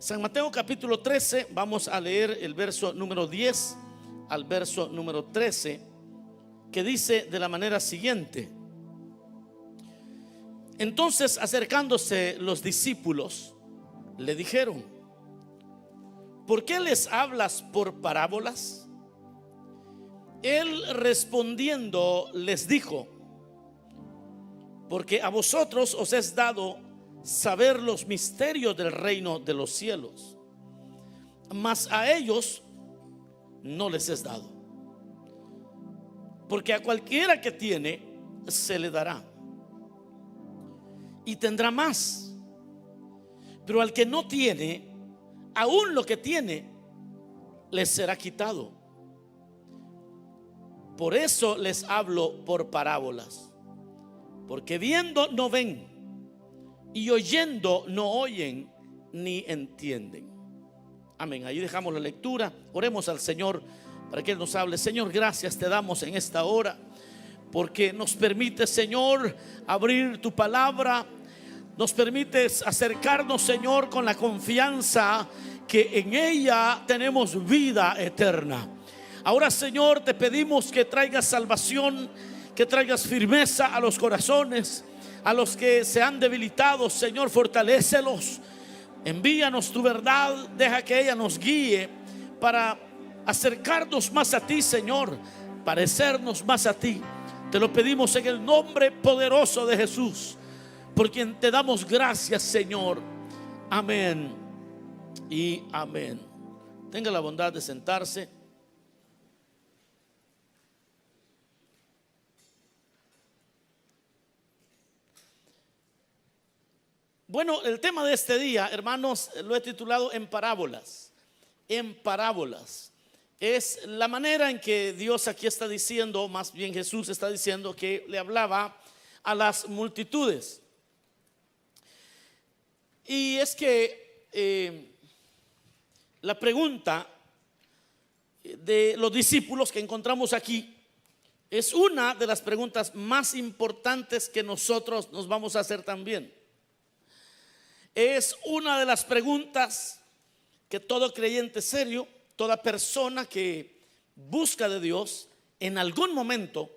San Mateo capítulo 13, vamos a leer el verso número 10 al verso número 13, que dice de la manera siguiente: entonces, acercándose los discípulos, le dijeron: ¿por qué les hablas por parábolas? Él respondiendo les dijo: porque a vosotros os es dado saber los misterios del reino de los cielos, mas a ellos no les es dado. Porque a cualquiera que tiene, se le dará y tendrá más, pero al que no tiene, aún lo que tiene le será quitado. Por eso les hablo por parábolas, porque viendo no ven, y oyendo no oyen ni entienden. Amén. Ahí dejamos la lectura. Oremos al Señor para que Él nos hable. Señor, gracias te damos en esta hora, porque nos permite, Señor, abrir tu palabra. Nos permites acercarnos, Señor, con la confianza que en ella tenemos vida eterna. Ahora, Señor, te pedimos que traigas salvación, que traigas firmeza a los corazones, a los que se han debilitado. Señor, fortalécelos. Envíanos tu verdad, deja que ella nos guíe para acercarnos más a ti, Señor, parecernos más a ti. Te lo pedimos en el nombre poderoso de Jesús, por quien te damos gracias, Señor. Amén y amén. Tenga la bondad de sentarse. Bueno, el tema de este día, hermanos, lo he titulado En parábolas. En parábolas. Es la manera en que Dios aquí está diciendo, más bien Jesús está diciendo, que le hablaba a las multitudes. Y es que la pregunta de los discípulos que encontramos aquí es una de las preguntas más importantes que nosotros nos vamos a hacer también. Es una de las preguntas que todo creyente serio, toda persona que busca de Dios, en algún momento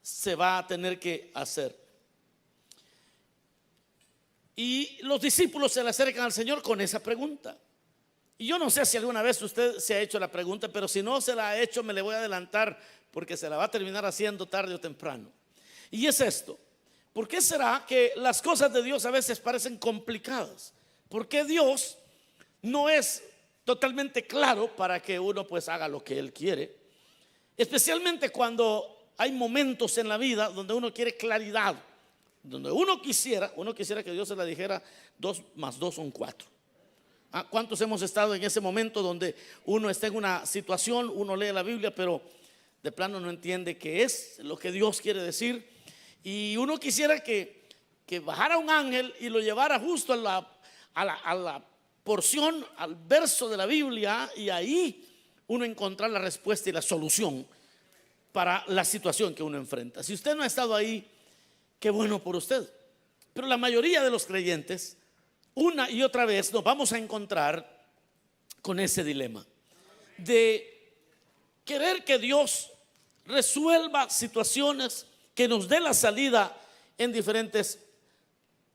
se va a tener que hacer. Y los discípulos se le acercan al Señor con esa pregunta. Y yo no sé si alguna vez usted se ha hecho la pregunta, pero si no se la ha hecho, me le voy a adelantar, porque se la va a terminar haciendo tarde o temprano. Y es esto: ¿por qué será que las cosas de Dios a veces parecen complicadas? ¿Por qué Dios no es totalmente claro para que uno pues haga lo que Él quiere? Especialmente cuando hay momentos en la vida donde uno quiere claridad, donde uno quisiera que Dios se la dijera 2 más 2 son 4. ¿Cuántos hemos estado en ese momento donde uno está en una situación, uno lee la Biblia, pero de plano no entiende qué es lo que Dios quiere decir? Y uno quisiera que bajara un ángel y lo llevara justo a la porción, al verso de la Biblia, y ahí uno encontrar la respuesta y la solución para la situación que uno enfrenta. Si usted no ha estado ahí, qué bueno por usted. Pero la mayoría de los creyentes, una y otra vez nos vamos a encontrar con ese dilema de querer que Dios resuelva situaciones, que nos dé la salida en diferentes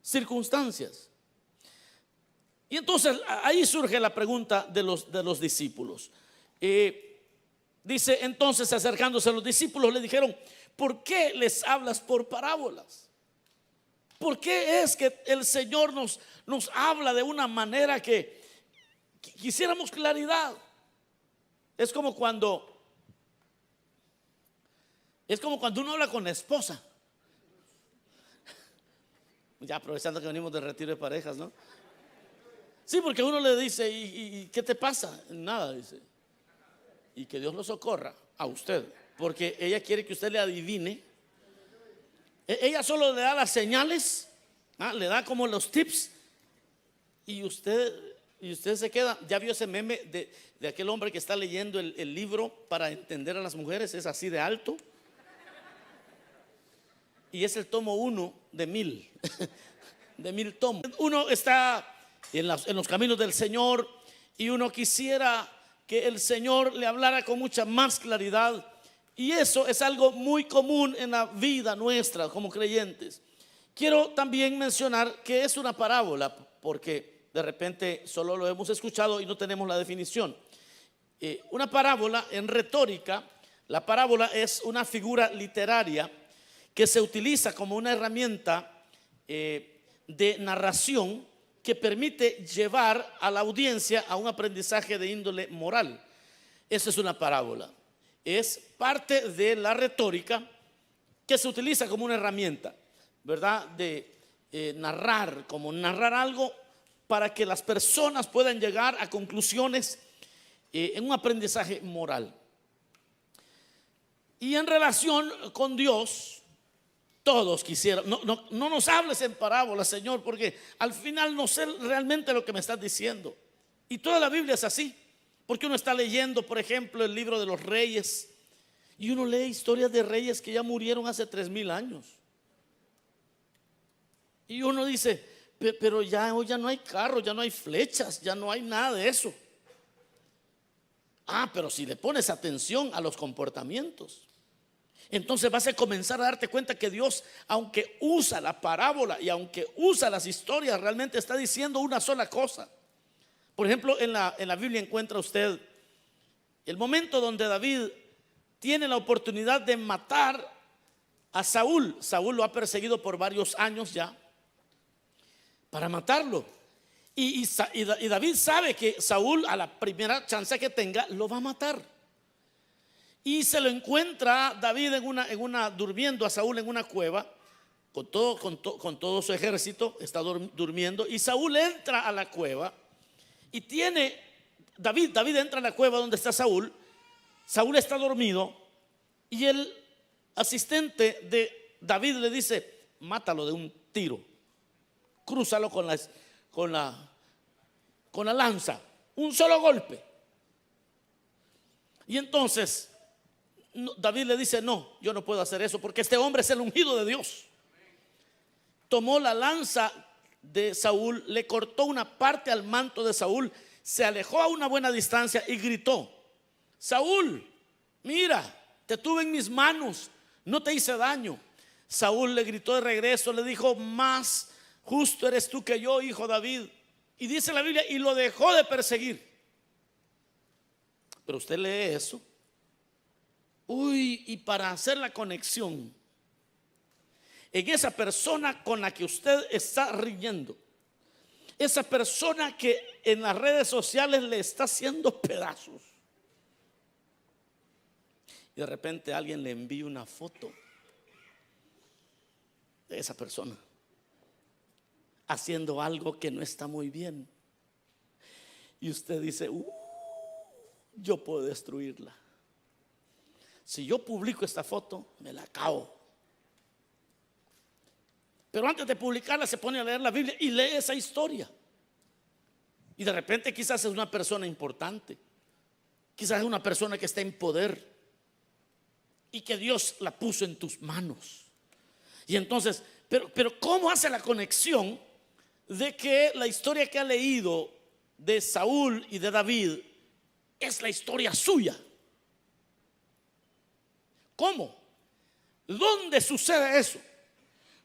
circunstancias. Y entonces ahí surge la pregunta de los discípulos. Dice: entonces, acercándose a los discípulos, le dijeron: ¿por qué les hablas por parábolas? ¿Por qué es que el Señor nos habla de una manera que quisiéramos claridad? Es como cuando uno habla con la esposa. Ya aprovechando que venimos de retiro de parejas, ¿no? Sí, porque uno le dice: ¿y qué te pasa? Nada, dice. Y que Dios lo socorra a usted, porque ella quiere que usted le adivine. Ella solo le da las señales, le da como los tips, y usted se queda. ¿Ya vio ese meme de aquel hombre que está leyendo el libro para entender a las mujeres? Es así de alto. Y es el tomo 1 de 1000 de 1000 tomos. Uno está en los caminos del Señor, y uno quisiera que el Señor le hablara con mucha más claridad. Y eso es algo muy común en la vida nuestra como creyentes. Quiero también mencionar que es una parábola, porque de repente solo lo hemos escuchado y no tenemos la definición. Una parábola en retórica, la parábola es una figura literaria que se utiliza como una herramienta de narración que permite llevar a la audiencia a un aprendizaje de índole moral. Esa es una parábola. Es parte de la retórica que se utiliza como una herramienta, ¿verdad? De narrar, como narrar algo para que las personas puedan llegar a conclusiones en un aprendizaje moral. Y en relación con Dios, todos quisieran, no nos hables en parábolas, Señor, porque al final no sé realmente lo que me estás diciendo. Y toda la Biblia es así, porque uno está leyendo, por ejemplo, el libro de los reyes, y uno lee historias de reyes que ya murieron hace 3000 años. Y uno dice, pero ya hoy ya no hay carros, ya no hay flechas, ya no hay nada de eso. Pero si le pones atención a los comportamientos, entonces vas a comenzar a darte cuenta que Dios, aunque usa la parábola y aunque usa las historias, realmente está diciendo una sola cosa. Por ejemplo, en la Biblia encuentra usted el momento donde David tiene la oportunidad de matar a Saúl. Saúl lo ha perseguido por varios años ya para matarlo. Y David sabe que Saúl, a la primera chance que tenga, lo va a matar. Y se lo encuentra David durmiendo a Saúl en una cueva, con todo su ejército, está durmiendo. Y Saúl entra a la cueva y David entra a la cueva donde está Saúl. Saúl está dormido y el asistente de David le dice: mátalo de un tiro, crúzalo con la lanza, un solo golpe. Y entonces David le dice: no, yo no puedo hacer eso porque este hombre es el ungido de Dios. Tomó la lanza de Saúl, le cortó una parte al manto de Saúl, se alejó a una buena distancia y gritó: Saúl, mira, te tuve en mis manos, no te hice daño. Saúl le gritó de regreso, le dijo: más justo eres tú que yo, hijo David. Y dice la Biblia, y lo dejó de perseguir. Pero usted lee eso, y para hacer la conexión en esa persona con la que usted está riñendo, esa persona que en las redes sociales le está haciendo pedazos, y de repente alguien le envía una foto de esa persona haciendo algo que no está muy bien, y usted dice: yo puedo destruirla. Si yo publico esta foto, me la acabo. Pero antes de publicarla se pone a leer la Biblia y lee esa historia. Y de repente quizás es una persona importante, quizás es una persona que está en poder y que Dios la puso en tus manos. Y entonces, pero ¿cómo hace la conexión de que la historia que ha leído de Saúl y de David es la historia suya? ¿Cómo? ¿Dónde sucede eso?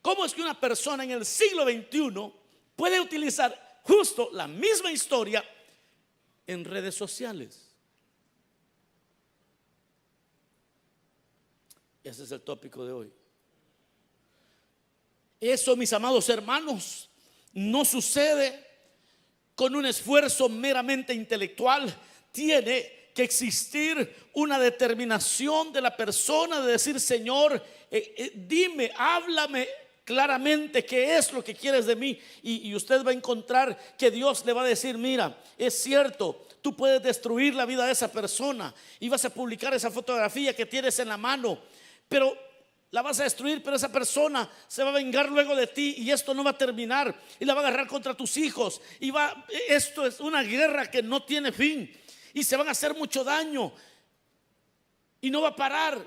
¿Cómo es que una persona en el siglo XXI puede utilizar justo la misma historia en redes sociales? Ese es el tópico de hoy. Eso, mis amados hermanos, no sucede con un esfuerzo meramente intelectual. Tiene que existir una determinación de la persona de decir: Señor, dime, háblame claramente qué es lo que quieres de mí. Y usted va a encontrar que Dios le va a decir: mira, es cierto, tú puedes destruir la vida de esa persona y vas a publicar esa fotografía que tienes en la mano, pero la vas a destruir, pero esa persona se va a vengar luego de ti y esto no va a terminar, y la va a agarrar contra tus hijos, esto es una guerra que no tiene fin y se van a hacer mucho daño y no va a parar.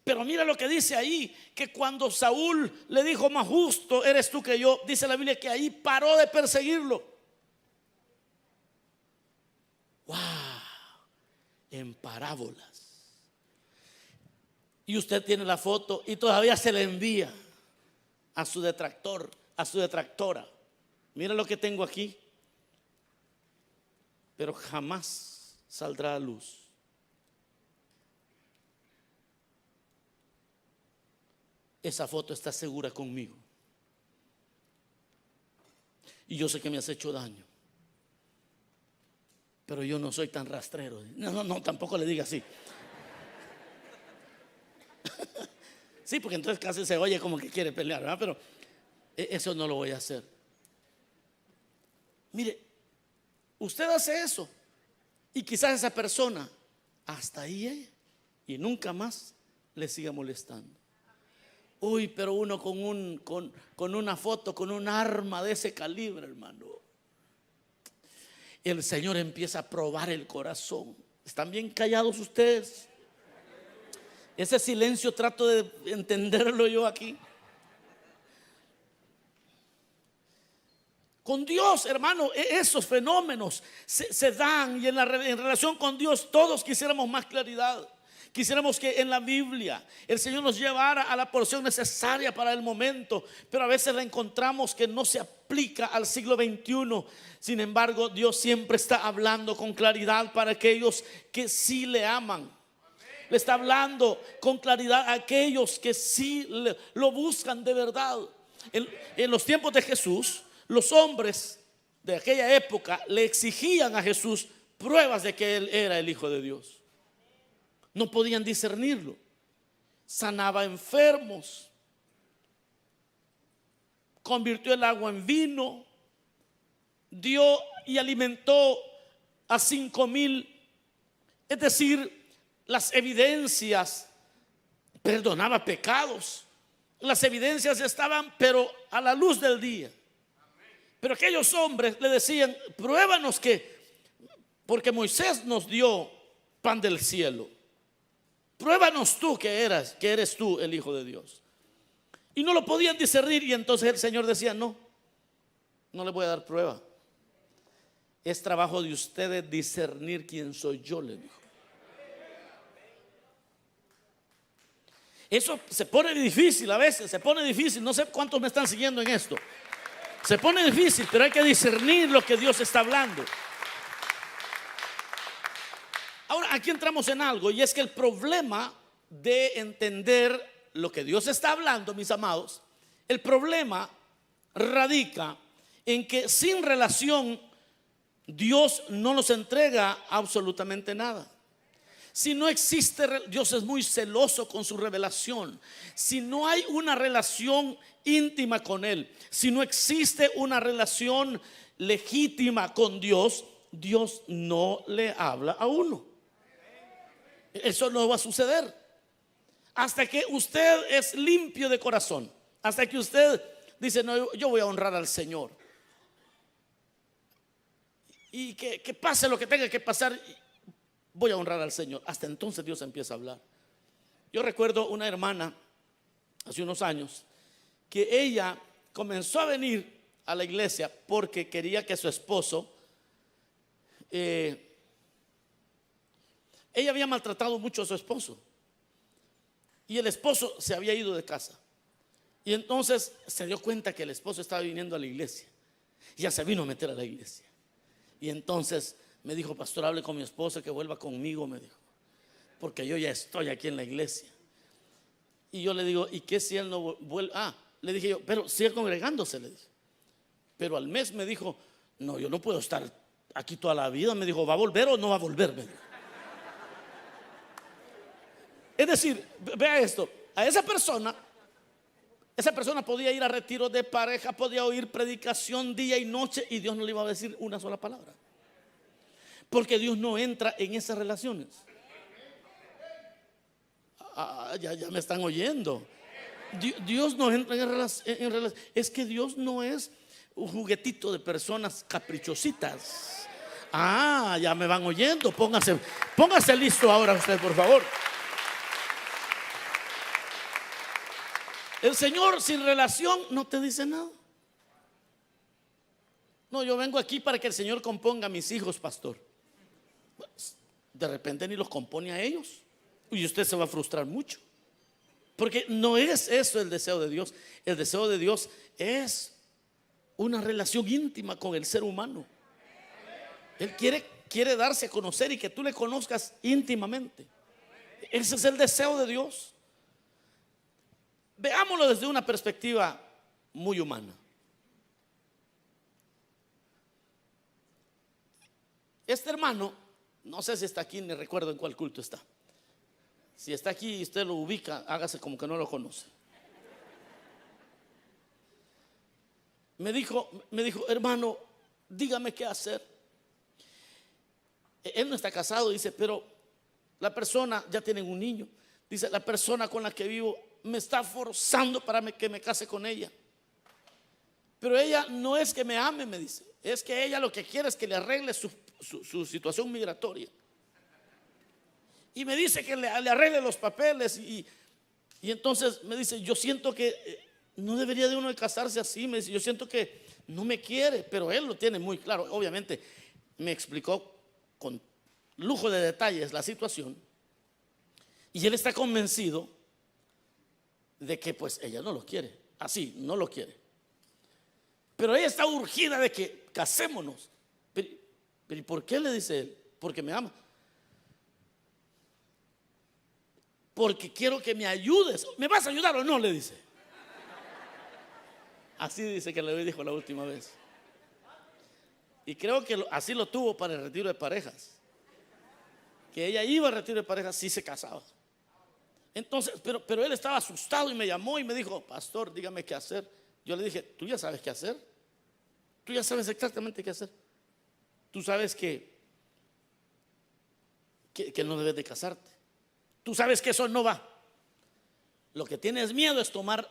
Pero mira lo que dice ahí, que cuando Saúl le dijo: más justo eres tú que yo, dice la Biblia que ahí paró de perseguirlo. en parábolas. Y usted tiene la foto y todavía se le envía a su detractor, a su detractora. Mira lo que tengo aquí. Pero jamás saldrá a luz. Esa foto está segura conmigo. Y yo sé que me has hecho daño. Pero yo no soy tan rastrero. No, tampoco le diga así. Sí, porque entonces casi se oye como que quiere pelear, ¿verdad? Pero eso no lo voy a hacer. Mire, usted hace eso y quizás esa persona hasta ahí y nunca más le siga molestando. Uy, pero uno con una foto, con un arma de ese calibre, hermano, el Señor empieza a probar el corazón. ¿Están bien callados ustedes? Ese silencio trato de entenderlo yo aquí. Con Dios, hermano, esos fenómenos se dan, y en relación con Dios todos quisiéramos más claridad. Quisiéramos que en la Biblia el Señor nos llevara a la porción necesaria para el momento, pero a veces la encontramos que no se aplica al siglo XXI. Sin embargo, Dios siempre está hablando con claridad para aquellos que sí le aman. Le está hablando con claridad a aquellos que sí lo buscan de verdad. En los tiempos de Jesús, los hombres de aquella época le exigían a Jesús pruebas de que Él era el Hijo de Dios. No podían discernirlo. Sanaba enfermos, convirtió el agua en vino, dio y alimentó a 5,000. Es decir, las evidencias, perdonaba pecados. Las evidencias estaban, pero a la luz del día. Pero aquellos hombres le decían: pruébanos porque Moisés nos dio pan del cielo. Pruébanos tú que eres tú el Hijo de Dios. Y no lo podían discernir, y entonces el Señor decía: no le voy a dar prueba. Es trabajo de ustedes discernir quién soy yo, le dijo. Eso se pone difícil a veces, se pone difícil. No sé cuántos me están siguiendo en esto. Se pone difícil, pero hay que discernir lo que Dios está hablando. Ahora, aquí entramos en algo, y es que el problema de entender lo que Dios está hablando, mis amados, el problema radica en que sin relación Dios no nos entrega absolutamente nada. Si no existe, Dios es muy celoso con su revelación. Si no hay una relación íntima con Él, si no existe una relación legítima con Dios, Dios no le habla a uno. Eso no va a suceder hasta que usted es limpio de corazón, hasta que usted dice: no, yo voy a honrar al Señor, y que pase lo que tenga que pasar, voy a honrar al Señor. Hasta entonces Dios empieza a hablar. Yo recuerdo una hermana hace unos años que ella comenzó a venir a la iglesia porque quería que su esposo, ella había maltratado mucho a su esposo, y el esposo se había ido de casa. Y entonces se dio cuenta que el esposo estaba viniendo a la iglesia. Ya se vino a meter a la iglesia. Y entonces me dijo: pastor, hable con mi esposa que vuelva conmigo, me dijo, porque yo ya estoy aquí en la iglesia. Y yo le digo: ¿y qué si él no vuelve? Le dije yo: pero sigue congregándose, le dije. Pero al mes me dijo: no, yo no puedo estar aquí toda la vida. Me dijo: ¿va a volver o no va a volver? Me dijo. Es decir, vea esto, a esa persona podía ir a retiros de pareja, podía oír predicación día y noche, y Dios no le iba a decir una sola palabra, porque Dios no entra en esas relaciones. Ya me están oyendo. Dios no entra en relaciones. Es que Dios no es un juguetito de personas caprichositas. Ya me van oyendo. Póngase listo ahora usted, por favor. El Señor sin relación no te dice nada. No, yo vengo aquí para que el Señor componga a mis hijos, pastor. de repente ni los compone a ellos y usted se va a frustrar mucho. Porque no es eso el deseo de Dios. El deseo de Dios es una relación íntima con el ser humano. Él quiere darse a conocer y que tú le conozcas íntimamente. Ese es el deseo de Dios. Veámoslo desde una perspectiva muy humana. Este hermano, no sé si está aquí, ni recuerdo en cuál culto está. Si está aquí y usted lo ubica, hágase como que no lo conoce. Me dijo, hermano, dígame qué hacer. Él no está casado, dice, pero la persona, ya tienen un niño, dice, la persona con la que vivo me está forzando para que me case con ella. Pero ella no es que me ame, me dice, es que ella lo que quiere es que le arregle su situación migratoria. Y me dice que le arregle los papeles y entonces me dice, yo siento que no debería de uno de casarse así. Me dice, yo siento que no me quiere, pero él lo tiene muy claro. Obviamente me explicó con lujo de detalles la situación y él está convencido de que pues ella no lo quiere, así no lo quiere, pero ella está urgida de que casémonos. Pero ¿y por qué? Le dice él, porque me ama, porque quiero que me ayudes. ¿Me vas a ayudar o no? Le dice. Así dice que le dijo la última vez. Y creo que así lo tuvo para el retiro de parejas, que ella iba al retiro de parejas si se casaba. Entonces, pero él estaba asustado y me llamó y me dijo, pastor, dígame qué hacer. Yo le dije, tú ya sabes qué hacer. Tú ya sabes exactamente qué hacer. Tú sabes que no debes de casarte. Tú sabes que eso no va. Lo que tienes miedo es tomar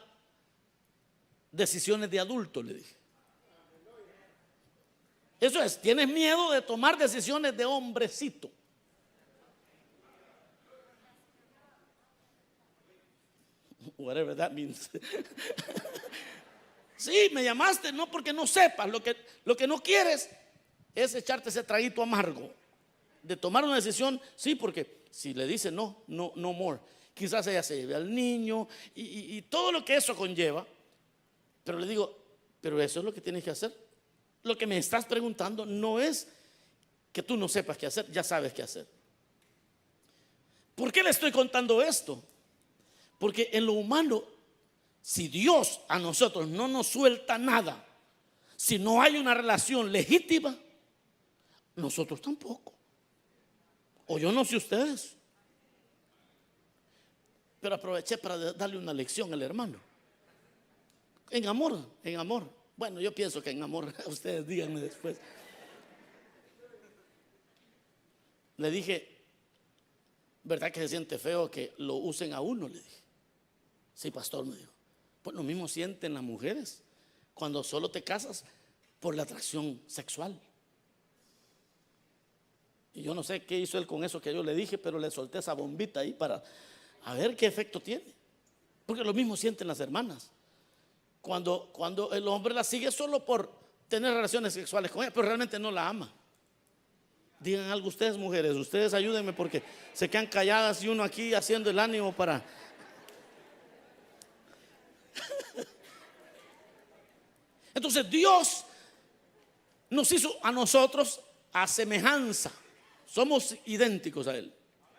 decisiones de adulto, le dije. Eso es, tienes miedo de tomar decisiones de hombrecito. Whatever that means. Sí, me llamaste, no porque no sepas. Lo que no quieres es echarte ese traguito amargo de tomar una decisión. Sí, porque si le dice no more, quizás ella se lleve al niño y todo lo que eso conlleva. Pero le digo, pero eso es lo que tienes que hacer. Lo que me estás preguntando no es que tú no sepas qué hacer, ya sabes qué hacer. ¿Por qué le estoy contando esto? Porque en lo humano, si Dios a nosotros no nos suelta nada, si no hay una relación legítima, nosotros tampoco. O yo no sé ustedes. Pero aproveché para darle una lección al hermano. En amor, en amor. Bueno, yo pienso que en amor. Ustedes díganme después. Le dije, ¿verdad que se siente feo que lo usen a uno? Le dije. Sí, pastor, me dijo. Pues lo mismo sienten las mujeres cuando solo te casas por la atracción sexual. Y yo no sé qué hizo él con eso que yo le dije, pero le solté esa bombita ahí para a ver qué efecto tiene. Porque lo mismo sienten las hermanas cuando el hombre la sigue solo por tener relaciones sexuales con ella, pero realmente no la ama. Digan algo ustedes, mujeres, ustedes ayúdenme porque se quedan calladas y uno aquí haciendo el ánimo para... Entonces Dios nos hizo a nosotros a semejanza. Somos idénticos a Él.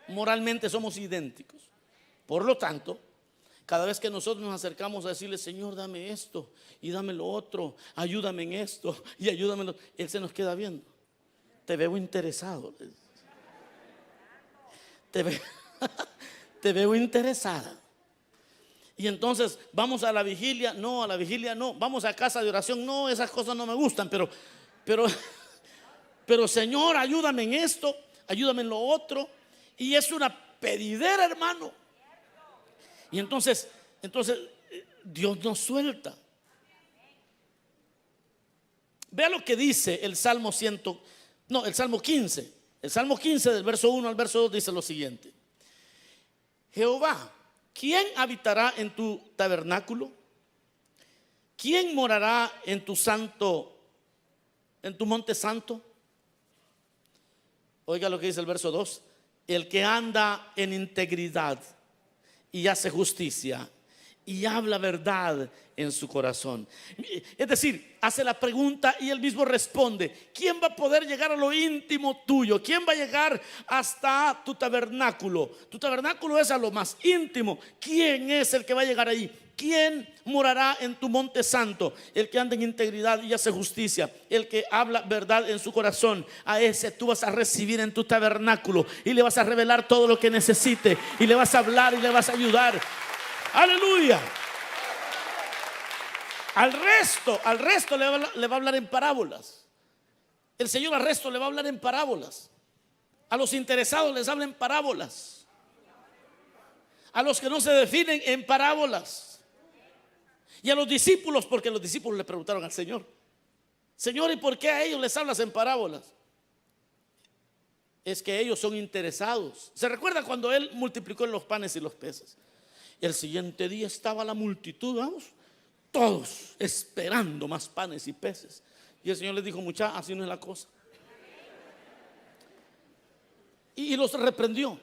Moralmente somos idénticos. Por lo tanto, cada vez que nosotros nos acercamos a decirle, Señor, dame esto y dame lo otro, ayúdame en esto y ayúdame en lo... Él se nos queda viendo. Te veo interesado. Te veo interesada. Y entonces vamos a la vigilia, no, a la vigilia no, vamos a casa de oración, no, esas cosas no me gustan, pero Señor, ayúdame en esto, ayúdame en lo otro. Y es una pedidera, hermano. Y entonces Dios nos suelta. Vea lo que dice el Salmo 15. El Salmo 15 del verso 1 al verso 2 dice lo siguiente: Jehová, ¿quién habitará en tu tabernáculo? ¿Quién morará en tu monte santo? Oiga lo que dice el verso 2: el que anda en integridad y hace justicia y habla verdad en su corazón. Es decir, hace la pregunta y él mismo responde. ¿Quién va a poder llegar a lo íntimo tuyo? ¿Quién va a llegar hasta tu tabernáculo? Tu tabernáculo es a lo más íntimo. ¿Quién es el que va a llegar ahí? ¿Quién morará en tu monte santo? El que anda en integridad y hace justicia, el que habla verdad en su corazón. A ese tú vas a recibir en tu tabernáculo y le vas a revelar todo lo que necesite y le vas a hablar y le vas a ayudar. Aleluya. Al resto le va a hablar en parábolas. El Señor al resto le va a hablar en parábolas. A los interesados les habla en parábolas. A los que no se definen, en parábolas. Y a los discípulos, porque los discípulos le preguntaron al Señor: Señor, ¿y por qué a ellos les hablas en parábolas? Es que ellos son interesados. ¿Se recuerda cuando Él multiplicó los panes y los peces? Y el siguiente día estaba la multitud, vamos, todos esperando más panes y peces. Y el Señor les dijo: muchachos, así no es la cosa. Y los reprendió.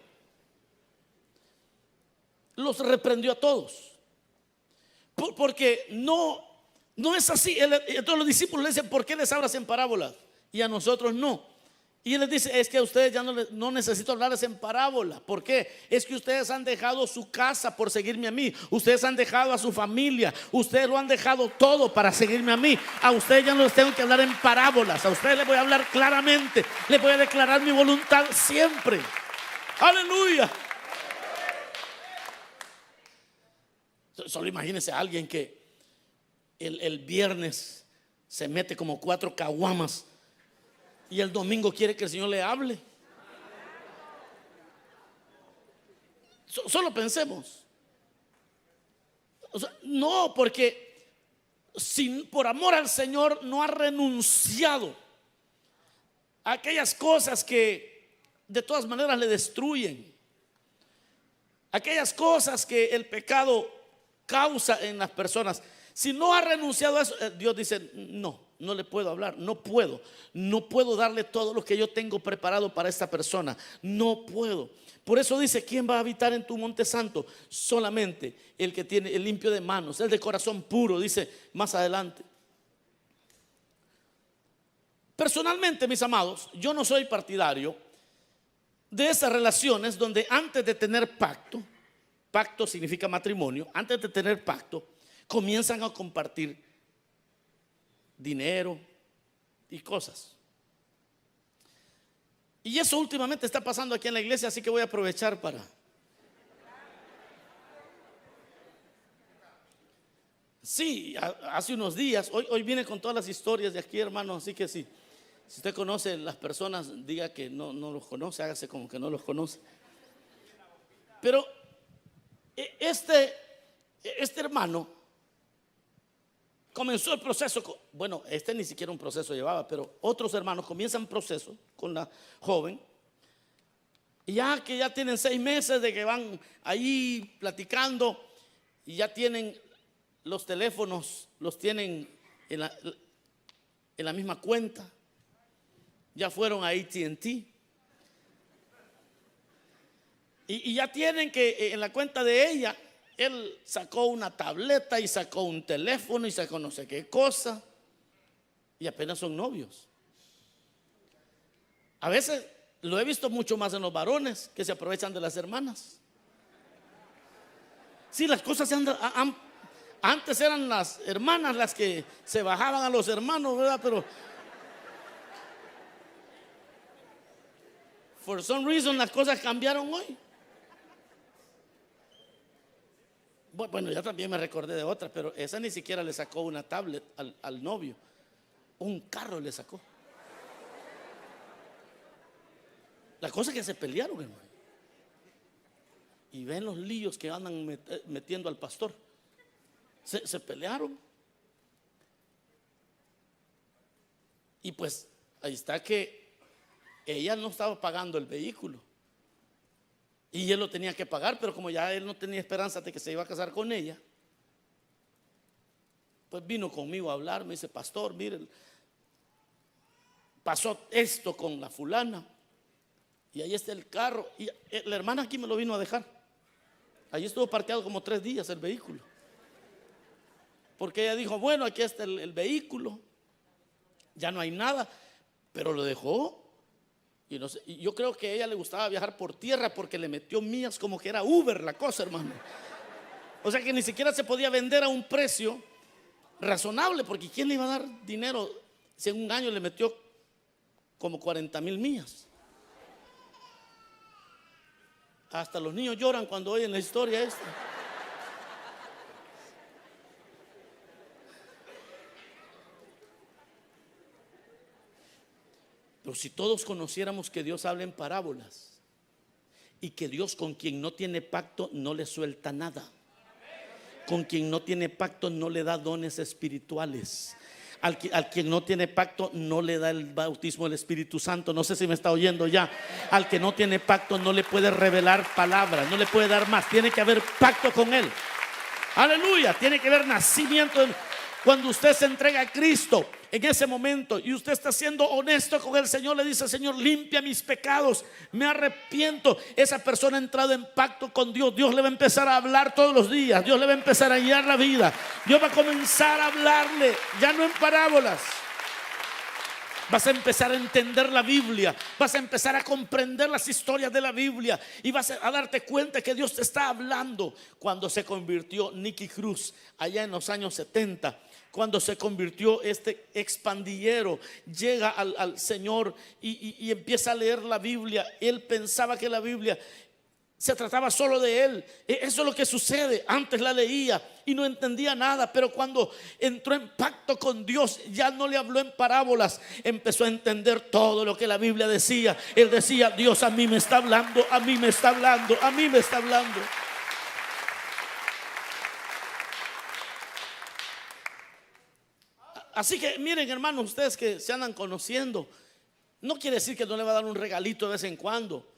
Los reprendió a todos. Porque no es así. Entonces los discípulos le dicen: ¿por qué les hablas en parábolas? Y a nosotros no. Y él les dice: es que a ustedes ya no necesito hablarles en parábola. ¿Por qué? Es que ustedes han dejado su casa por seguirme a mí. Ustedes han dejado a su familia. Ustedes lo han dejado todo para seguirme a mí. A ustedes ya no les tengo que hablar en parábolas. A ustedes les voy a hablar claramente. Les voy a declarar mi voluntad siempre. Aleluya. Solo imagínense a alguien que el viernes se mete como 4 caguamas y el domingo quiere que el Señor le hable. Solo pensemos. O sea, no, porque por amor al Señor no ha renunciado a aquellas cosas que de todas maneras le destruyen, aquellas cosas que el pecado causa en las personas. Si no ha renunciado a eso, Dios dice: no le puedo hablar, no puedo darle todo lo que yo tengo preparado para esta persona, no puedo. Por eso dice: ¿quién va a habitar en tu monte santo? Solamente el que tiene el limpio de manos, el de corazón puro, dice más adelante. Personalmente, mis amados, yo no soy partidario de esas relaciones donde antes de tener pacto significa matrimonio, antes de tener pacto comienzan a compartir dinero y cosas. Y eso últimamente está pasando aquí en la iglesia, así que voy a aprovechar para... Sí, hace unos días, hoy viene con todas las historias de aquí, hermano, así que sí. Si usted conoce las personas, diga que no los conoce, hágase como que no los conoce. Pero este hermano comenzó el proceso. Bueno, ni siquiera un proceso llevaba, pero otros hermanos comienzan proceso con la joven. Y ya tienen 6 meses de que van ahí platicando y ya tienen los teléfonos, los tienen en la misma cuenta. Ya fueron a AT&T. Y ya tienen que en la cuenta de ella, él sacó una tableta y sacó un teléfono y sacó no sé qué cosa. Y apenas son novios. A veces lo he visto mucho más en los varones que se aprovechan de las hermanas. Sí, las cosas antes eran las hermanas las que se bajaban a los hermanos, ¿verdad? Pero for some reason las cosas cambiaron hoy. Bueno, ya también me recordé de otra, pero esa ni siquiera le sacó una tablet al novio. Un carro le sacó. La cosa es que se pelearon, hermano. Y ven los líos que andan metiendo al pastor. Se pelearon. Y pues ahí está que ella no estaba pagando el vehículo. Y él lo tenía que pagar, pero como ya él no tenía esperanza de que se iba a casar con ella, pues vino conmigo a hablar. Me dice: pastor, mire, pasó esto con la fulana. Y ahí está el carro. Y la hermana aquí me lo vino a dejar. Allí estuvo parqueado como 3 días el vehículo. Porque ella dijo, bueno, aquí está el vehículo. Ya no hay nada. Pero lo dejó. Y no sé, y yo creo que a ella le gustaba viajar por tierra porque le metió millas como que era Uber la cosa, hermano. O sea que ni siquiera se podía vender a un precio razonable, porque ¿quién le iba a dar dinero si en un año le metió como 40,000 millas? Hasta los niños lloran cuando oyen la historia esta. Pero si todos conociéramos que Dios habla en parábolas y que Dios con quien no tiene pacto no le suelta nada, con quien no tiene pacto no le da dones espirituales, al quien no tiene pacto no le da el bautismo del Espíritu Santo. No sé si me está oyendo ya. Al que no tiene pacto no le puede revelar palabras, no le puede dar más. Tiene que haber pacto con él. Aleluya. Tiene que haber nacimiento. Cuando usted se entrega a Cristo en ese momento y usted está siendo honesto con el Señor, le dice: Señor, limpia mis pecados, me arrepiento. Esa persona ha entrado en pacto con Dios. Dios le va a empezar a hablar todos los días. Dios le va a empezar a guiar la vida. Dios va a comenzar a hablarle, ya no en parábolas. Vas a empezar a entender la Biblia, vas a empezar a comprender las historias de la Biblia y vas a darte cuenta que Dios te está hablando. Cuando se convirtió Nicky Cruz allá en los años 70, cuando se convirtió este expandillero, llega al Señor y empieza a leer la Biblia. Él pensaba que la Biblia se trataba solo de él. Eso es lo que sucede. Antes la leía y no entendía nada, pero cuando entró en pacto con Dios, ya no le habló en parábolas, empezó a entender todo lo que la Biblia decía. Él decía: Dios a mí me está hablando, a mí me está hablando, a mí me está hablando. Así que miren, hermanos, ustedes que se andan conociendo, no quiere decir que no le va a dar un regalito de vez en cuando,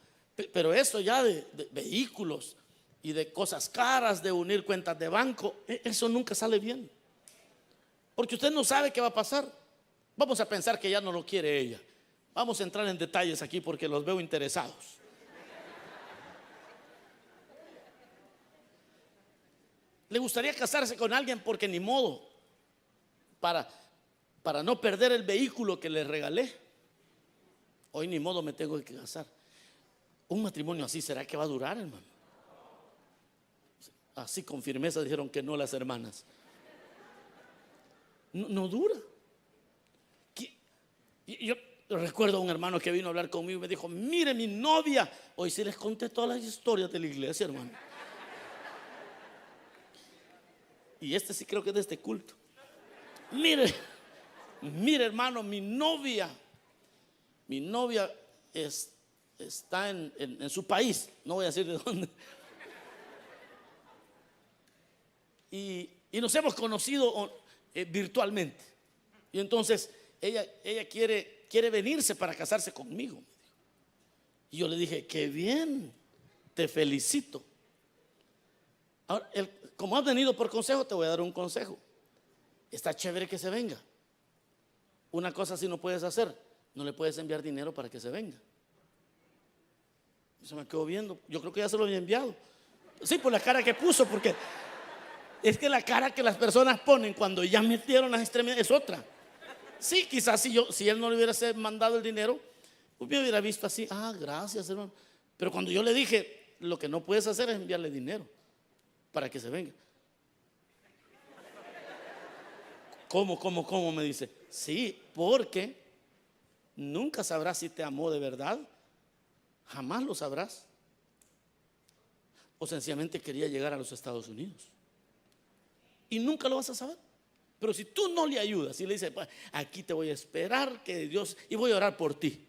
pero esto ya de vehículos y de cosas caras, de unir cuentas de banco, eso nunca sale bien, porque usted no sabe qué va a pasar. Vamos a pensar que ya no lo quiere ella. Vamos a entrar en detalles aquí porque los veo interesados. Le gustaría casarse con alguien porque ni modo, para no perder el vehículo que le regalé, hoy ni modo me tengo que casar. Un matrimonio así, ¿será que va a durar, hermano? Así con firmeza dijeron que no las hermanas. No dura. Yo recuerdo a un hermano que vino a hablar conmigo y me dijo: mire, mi novia. Hoy sí les conté todas las historias de la iglesia, hermano. Y este sí creo que es de este culto. Mire, hermano, mi novia está en su país, no voy a decir de dónde, y nos hemos conocido virtualmente. Y entonces ella quiere venirse para casarse conmigo. Y yo le dije: qué bien, te felicito. Ahora, como has venido por consejo, te voy a dar un consejo. Está chévere que se venga. Una cosa sí no puedes hacer: no le puedes enviar dinero para que se venga. Se me quedó viendo. Yo creo que ya se lo había enviado. Sí, por la cara que puso, porque es que la cara que las personas ponen cuando ya metieron las extremidades es otra. Sí, quizás si él no le hubiera mandado el dinero, pues me hubiera visto así: ah, gracias, hermano. Pero cuando yo le dije: lo que no puedes hacer es enviarle dinero para que se venga. ¿Cómo? Me dice. Sí, porque nunca sabrás si te amó de verdad. Jamás lo sabrás. O sencillamente quería llegar a los Estados Unidos. Y nunca lo vas a saber. Pero si tú no le ayudas y le dices: pues, aquí te voy a esperar, que Dios, y voy a orar por ti.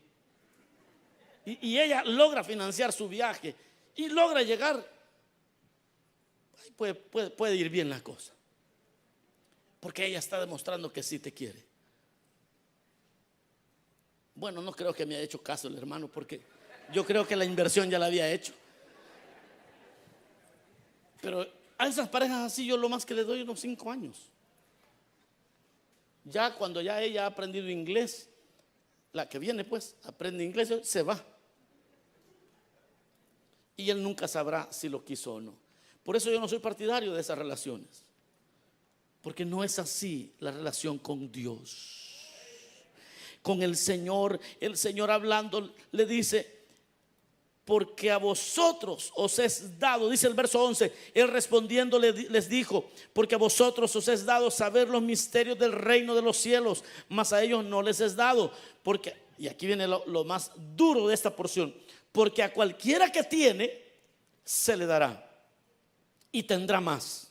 Y ella logra financiar su viaje y logra llegar. Puede ir bien la cosa. Porque ella está demostrando que sí te quiere. Bueno, no creo que me haya hecho caso el hermano, porque yo creo que la inversión ya la había hecho. Pero a esas parejas así yo lo más que le doy unos 5 años. Ya cuando ya ella ha aprendido inglés, la que viene pues aprende inglés, se va. y él nunca sabrá si lo quiso o no. Por eso yo no soy partidario de esas relaciones, porque no es así la relación con Dios, con el Señor. El Señor hablando le dice: porque a vosotros os es dado, dice el verso 11, él respondiendo les dijo: porque a vosotros os es dado saber los misterios del reino de los cielos, mas a ellos no les es dado. Porque, y aquí viene lo más duro de esta porción, porque a cualquiera que tiene se le dará y tendrá más,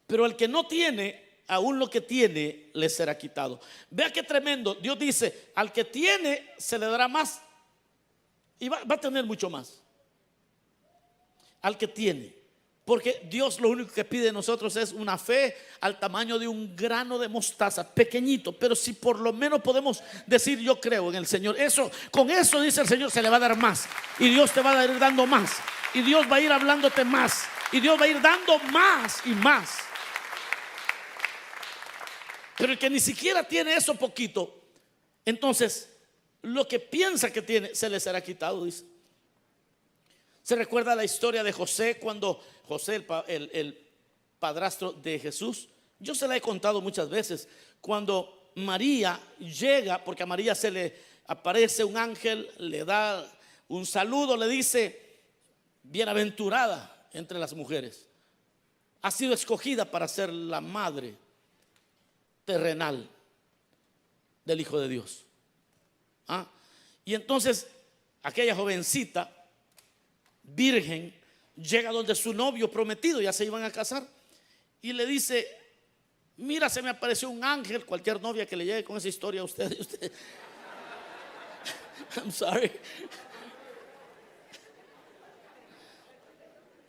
pero el que no tiene, aún lo que tiene le será quitado. Vea qué tremendo. Dios dice: al que tiene se le dará más y va a tener mucho más. Al que tiene, porque Dios lo único que pide de nosotros es una fe al tamaño de un grano de mostaza, pequeñito, pero si por lo menos podemos decir: yo creo en el Señor, eso, con eso, dice el Señor, se le va a dar más, y Dios te va a ir dando más, y Dios va a ir hablándote más, y Dios va a ir dando más y más. Pero el que ni siquiera tiene eso poquito, entonces lo que piensa que tiene se le será quitado, dice. Se recuerda la historia de José, cuando José, el padrastro de Jesús, yo se la he contado muchas veces, cuando María llega, porque a María se le aparece un ángel, le da un saludo, le dice: bienaventurada entre las mujeres, ha sido escogida para ser la madre terrenal del Hijo de Dios. Y entonces aquella jovencita virgen llega donde su novio prometido, ya se iban a casar, y le dice: mira, se me apareció un ángel. Cualquier novia que le llegue con esa historia a usted I'm sorry,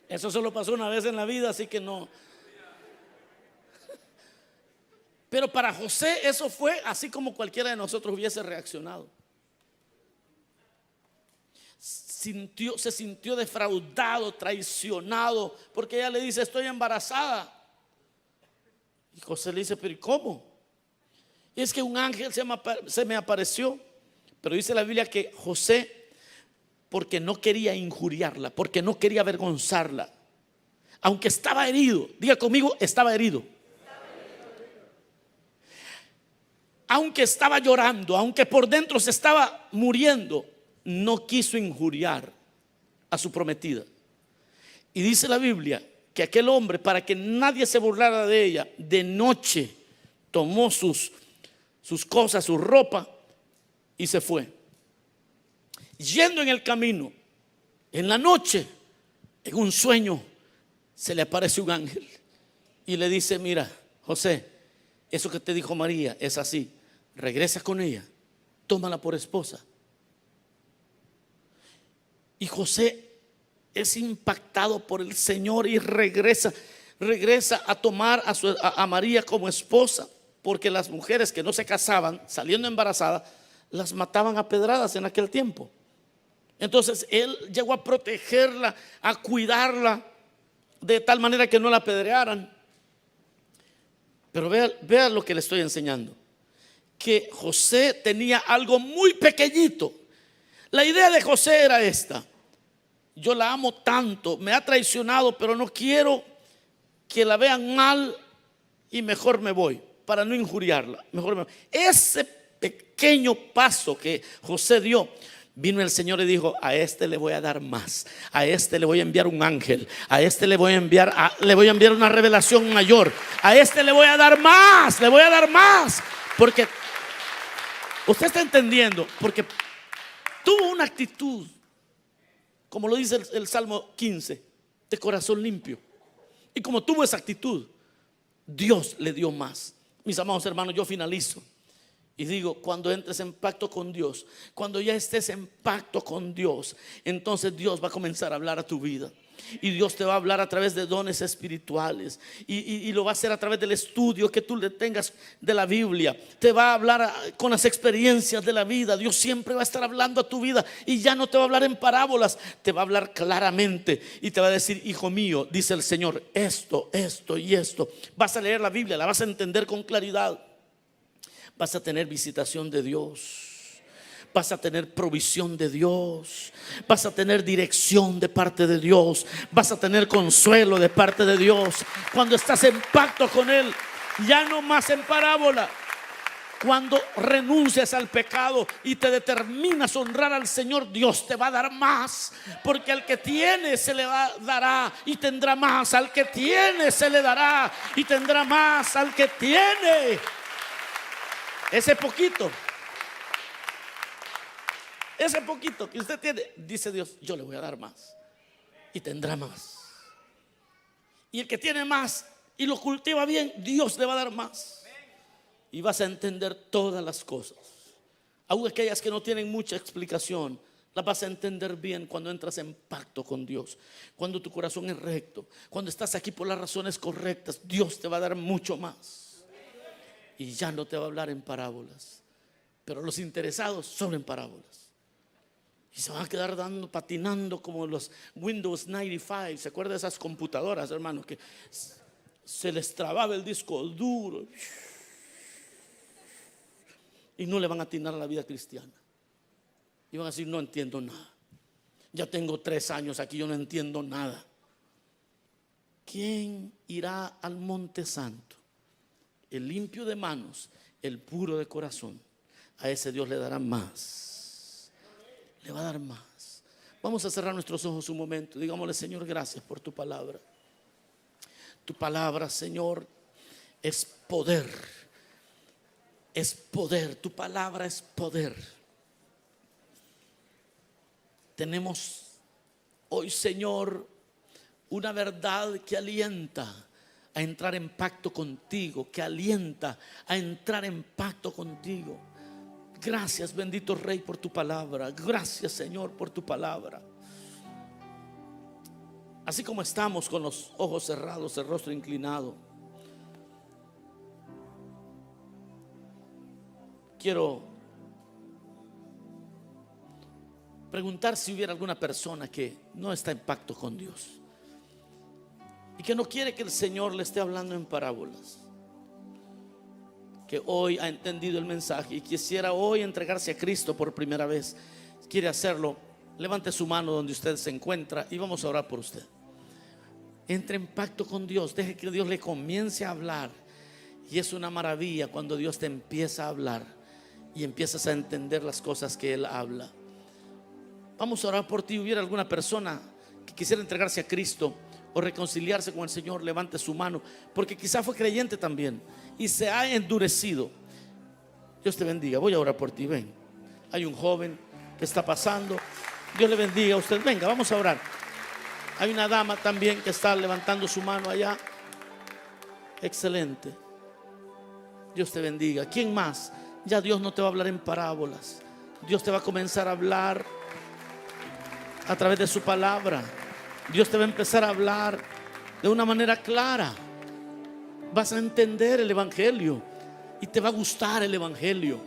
eso solo pasó una vez en la vida, así que no. Pero para José eso fue así como cualquiera de nosotros hubiese reaccionado. Se sintió defraudado, traicionado, porque ella le dice: estoy embarazada. Y José le dice: pero ¿y cómo? Y es que un ángel se me apareció. Pero dice la Biblia que José, porque no quería injuriarla, porque no quería avergonzarla, aunque estaba herido, diga conmigo, estaba herido, aunque estaba llorando, aunque por dentro se estaba muriendo, no quiso injuriar a su prometida. Y dice la Biblia que aquel hombre, para que nadie se burlara de ella, de noche tomó sus cosas, su ropa, y se fue. Yendo en el camino, en la noche, en un sueño, se le aparece un ángel y le dice: mira, José, eso que te dijo María es así, regresa con ella, tómala por esposa. Y José es impactado por el Señor y regresa a tomar a María como esposa, porque las mujeres que no se casaban saliendo embarazadas las mataban a pedradas en aquel tiempo. Entonces él llegó a protegerla, a cuidarla de tal manera que no la apedrearan. Pero vea lo que le estoy enseñando, que José tenía algo muy pequeñito. La idea de José era esta: yo la amo tanto, me ha traicionado, pero no quiero que la vean mal y mejor me voy, para no injuriarla, mejor me voy. Ese pequeño paso que José dio, vino el Señor y dijo: a este le voy a dar más, a este le voy a enviar un ángel, a este le voy a enviar una revelación mayor, a este le voy a dar más, le voy a dar más. Porque usted está entendiendo, porque tuvo una actitud, como lo dice el Salmo 15, de corazón limpio. Y como tuvo esa actitud, Dios le dio más. Mis amados hermanos, yo finalizo y digo: cuando entres en pacto con Dios, cuando ya estés en pacto con Dios, entonces Dios va a comenzar a hablar a tu vida. Y Dios te va a hablar a través de dones espirituales, y lo va a hacer a través del estudio que tú le tengas de la Biblia. Te va a hablar con las experiencias de la vida. Dios siempre va a estar hablando a tu vida, y ya no te va a hablar en parábolas, te va a hablar claramente y te va a decir: hijo mío, dice el Señor, esto y esto. Vas a leer la Biblia, la vas a entender con claridad. Vas a tener visitación de Dios. vas a tener provisión de Dios, vas a tener dirección de parte de Dios, vas a tener consuelo de parte de Dios. Cuando estás en pacto con Él, ya no más en parábola. Cuando renuncias al pecado y te determinas a honrar al Señor, Dios te va a dar más, porque al que tiene se le dará y tendrá más. Al que tiene se le dará y tendrá más. Al que tiene ese poquito que usted tiene, dice Dios, yo le voy a dar más y tendrá más. Y el que tiene más y lo cultiva bien, Dios le va a dar más. Y vas a entender todas las cosas, aun aquellas que no tienen mucha explicación, las vas a entender bien cuando entras en pacto con Dios. Cuando tu corazón es recto, cuando estás aquí por las razones correctas, Dios te va a dar mucho más. Y ya no te va a hablar en parábolas, pero los interesados solo en parábolas. Y se van a quedar patinando como los Windows 95. ¿Se acuerdan de esas computadoras, hermanos, que se les trababa el disco duro? Y no le van a atinar a la vida cristiana. Y van a decir, no entiendo nada. Ya tengo 3 años aquí, yo no entiendo nada. ¿Quién irá al monte santo? El limpio de manos, el puro de corazón. A ese Dios le dará más. Le va a dar más. Vamos a cerrar nuestros ojos un momento. Digámosle, Señor, gracias por tu palabra. Tu palabra, Señor, es poder. Es poder, tu palabra es poder. Tenemos hoy, Señor, una verdad que alienta a entrar en pacto contigo, que alienta a entrar en pacto contigo. Gracias, bendito Rey, por tu palabra. Gracias, Señor, por tu palabra. Así como estamos con los ojos cerrados, el rostro inclinado, quiero preguntar si hubiera alguna persona que no está en pacto con Dios y que no quiere que el Señor le esté hablando en parábolas, que hoy ha entendido el mensaje y quisiera hoy entregarse a Cristo por primera vez. Quiere hacerlo, levante su mano donde usted se encuentra y vamos a orar por usted. Entre en pacto con Dios, deje que Dios le comience a hablar. Y es una maravilla cuando Dios te empieza a hablar y empiezas a entender las cosas que Él habla. Vamos a orar por ti. Hubiera alguna persona que quisiera entregarse a Cristo o reconciliarse con el Señor, levante su mano, porque quizá fue creyente también y se ha endurecido. Dios te bendiga. Voy a orar por ti. Ven, hay un joven que está pasando. Dios le bendiga a usted. Venga, vamos a orar. Hay una dama también que está levantando su mano allá. Excelente. Dios te bendiga. ¿Quién más? Ya Dios no te va a hablar en parábolas. Dios te va a comenzar a hablar a través de su palabra. Dios te va a empezar a hablar de una manera clara. Vas a entender el evangelio y te va a gustar el evangelio.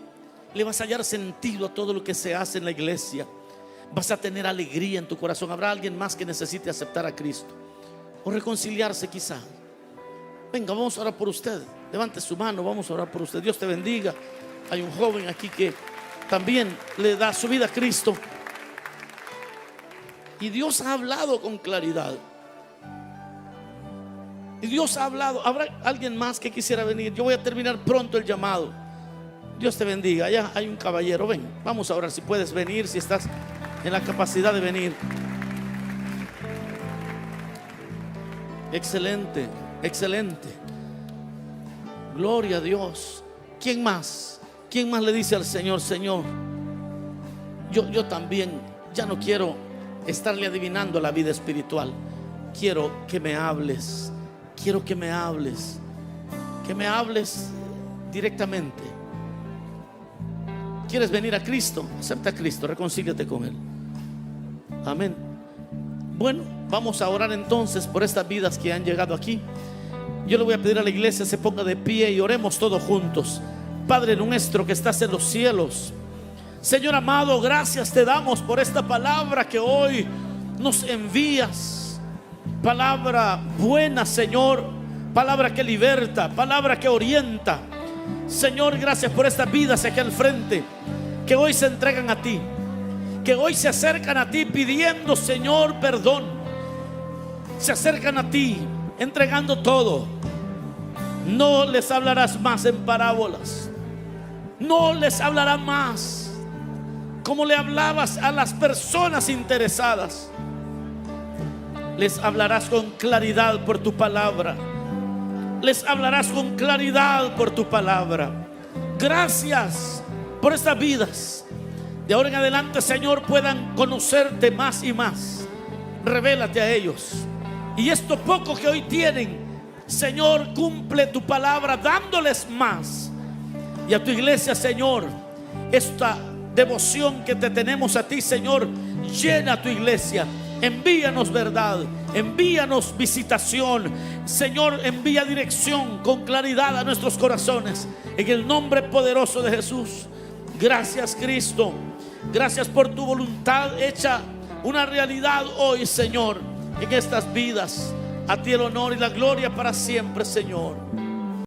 Le vas a hallar sentido a todo lo que se hace en la iglesia. Vas a tener alegría en tu corazón. Habrá alguien más que necesite aceptar a Cristo o reconciliarse quizá. Venga, vamos a orar por usted. Levante su mano, vamos a orar por usted. Dios te bendiga. Hay un joven aquí que también le da su vida a Cristo y Dios ha hablado con claridad. Y Dios ha hablado. ¿Habrá alguien más que quisiera venir? Yo voy a terminar pronto el llamado. Dios te bendiga. Allá hay un caballero. Ven, vamos a orar. Si puedes venir, si estás en la capacidad de venir. Excelente, excelente. Gloria a Dios. ¿Quién más? ¿Quién más le dice al Señor, Señor, yo también ya no quiero estarle adivinando la vida espiritual? Quiero que me hables. Quiero que me hables. Que me hables directamente. ¿Quieres venir a Cristo? Acepta a Cristo, reconcíliate con Él. Amén. Bueno, vamos a orar entonces por estas vidas que han llegado aquí. Yo le voy a pedir a la iglesia se ponga de pie y oremos todos juntos. Padre nuestro que estás en los cielos, Señor amado, gracias te damos por esta palabra que hoy nos envías. Palabra buena, Señor. Palabra que liberta, palabra que orienta. Señor, gracias por estas vidas aquí al frente que hoy se entregan a ti, que hoy se acercan a ti pidiendo, Señor, perdón. Se acercan a ti entregando todo. No les hablarás más en parábolas, no les hablarás más como le hablabas a las personas interesadas. Les hablarás con claridad por tu palabra. Les hablarás con claridad por tu palabra. Gracias por estas vidas. De ahora en adelante, Señor, puedan conocerte más y más. Revélate a ellos. Y esto poco que hoy tienen, Señor, cumple tu palabra dándoles más. Y a tu iglesia, Señor, esta devoción que te tenemos a ti, Señor, llena a tu iglesia. Envíanos verdad, envíanos visitación, Señor, envía dirección con claridad a nuestros corazones, en el nombre poderoso de Jesús. Gracias, Cristo. Gracias por tu voluntad hecha una realidad hoy, Señor, en estas vidas. A ti el honor y la gloria para siempre, Señor.